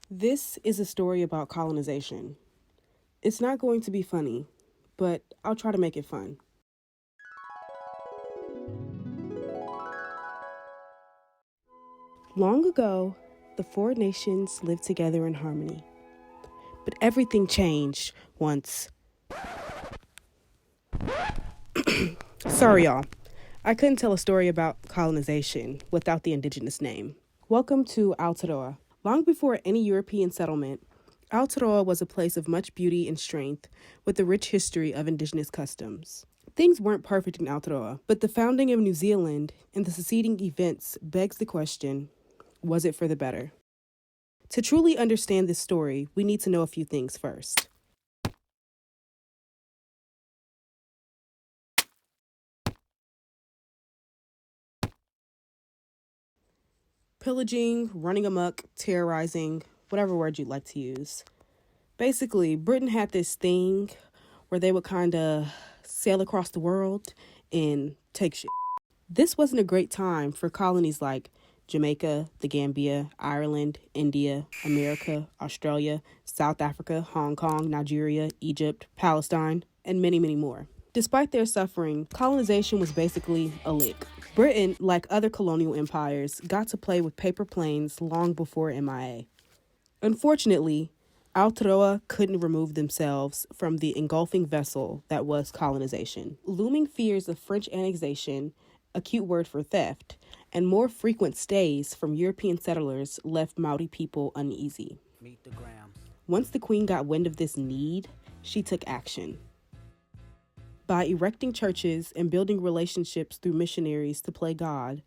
This is a story about colonization. It's not going to be funny, but I'll try to make it fun. Long ago, the four nations lived together in harmony. But everything changed once. Sorry, y'all. I couldn't tell a story about colonization without the indigenous name. Welcome to Aotearoa. Long before any European settlement, Aotearoa was a place of much beauty and strength with a rich history of indigenous customs. Things weren't perfect in Aotearoa, but the founding of New Zealand and the succeeding events begs the question, was it for the better? To truly understand this story, we need to know a few things first. Pillaging, running amok, terrorizing, whatever word you'd like to use. Basically, Britain had this thing where they would kind of sail across the world and take shit. This wasn't a great time for colonies like Jamaica, the Gambia, Ireland, India, America, Australia, South Africa, Hong Kong, Nigeria, Egypt, Palestine, and many, many more. Despite their suffering, colonization was basically a lick. Britain, like other colonial empires, got to play with paper planes long before MIA. Unfortunately, Aotearoa couldn't remove themselves from the engulfing vessel that was colonization. Looming fears of French annexation, a cute word for theft, and more frequent stays from European settlers left Maori people uneasy. Meet the gram. Once the Queen got wind of this need, she took action. By erecting churches and building relationships through missionaries to play God,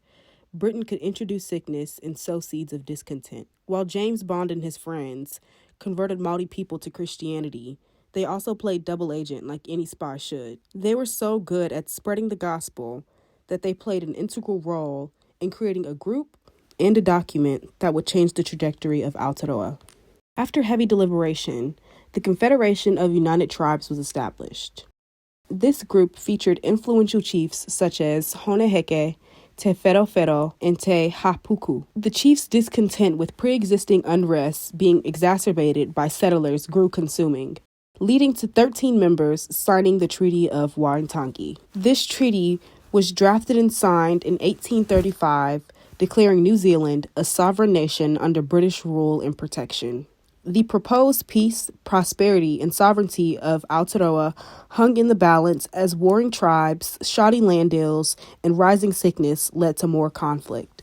Britain could introduce sickness and sow seeds of discontent. While James Bond and his friends converted Maori people to Christianity, they also played double agent like any spy should. They were so good at spreading the gospel that they played an integral role in creating a group and a document that would change the trajectory of Aotearoa. After heavy deliberation, the Confederation of United Tribes was established. This group featured influential chiefs such as Honeheke, Te Wherowhero, and Te Hapuku. The chiefs' discontent with pre-existing unrest being exacerbated by settlers grew consuming, leading to 13 members signing the Treaty of Waitangi. This treaty was drafted and signed in 1835, declaring New Zealand a sovereign nation under British rule and protection. The proposed peace, prosperity, and sovereignty of Aotearoa hung in the balance as warring tribes, shoddy land deals, and rising sickness led to more conflict.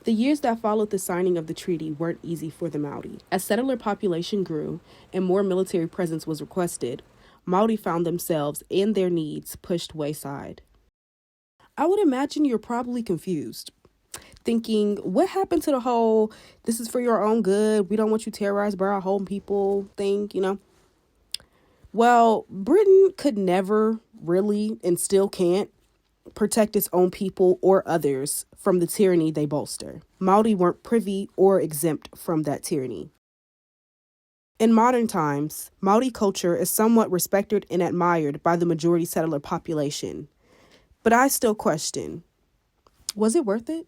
The years that followed the signing of the treaty weren't easy for the Maori. As settler population grew and more military presence was requested, Maori found themselves and their needs pushed wayside. I would imagine you're probably confused, thinking, what happened to the whole, this is for your own good, we don't want you terrorized by our home people thing, Well, Britain could never really, and still can't, protect its own people or others from the tyranny they bolster. Maori weren't privy or exempt from that tyranny. In modern times, Maori culture is somewhat respected and admired by the majority settler population. But I still question, was it worth it?